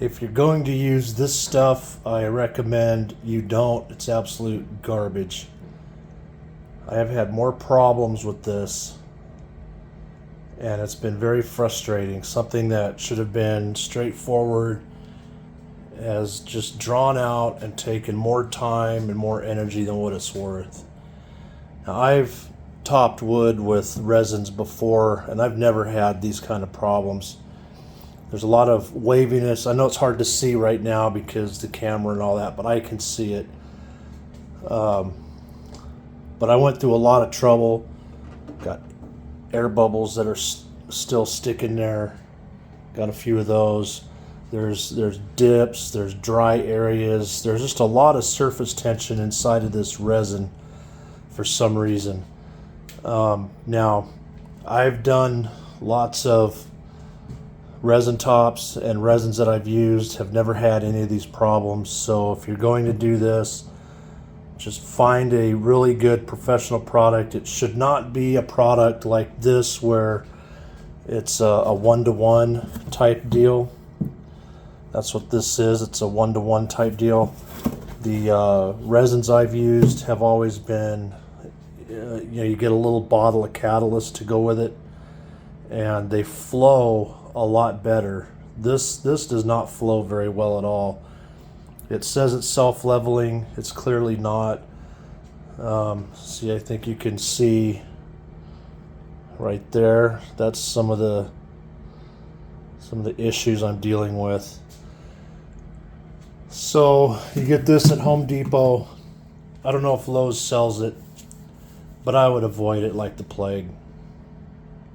If you're going to use this stuff, I recommend you don't. It's absolute garbage. I have had more problems with this, and it's been very frustrating. Something that should have been straightforward has just drawn out and taken more time and more energy than what it's worth. Now, I've topped wood with resins before, and I've never had these kind of problems. There's a lot of waviness. I know it's hard to see right now because the camera and all that, but I can see it. But I went through a lot of trouble. Got air bubbles that are still sticking there. Got a few of those. There's dips, there's dry areas. There's just a lot of surface tension inside of this resin for some reason. Now, I've done lots of resin tops, and resins that I've used have never had any of these problems. So if you're going to do this, just find a really good professional product. It should not be a product like this where it's a one-to-one type deal. That's what this is. It's a one-to-one type deal. The resins I've used have always been, you get a little bottle of catalyst to go with it, and they flow a lot better. This does not flow very well at all. It says it's self-leveling. It's clearly not. See, I think you can see right there. That's some of the issues I'm dealing with. So you get this at Home Depot. I don't know if Lowe's sells it, but I would avoid it like the plague.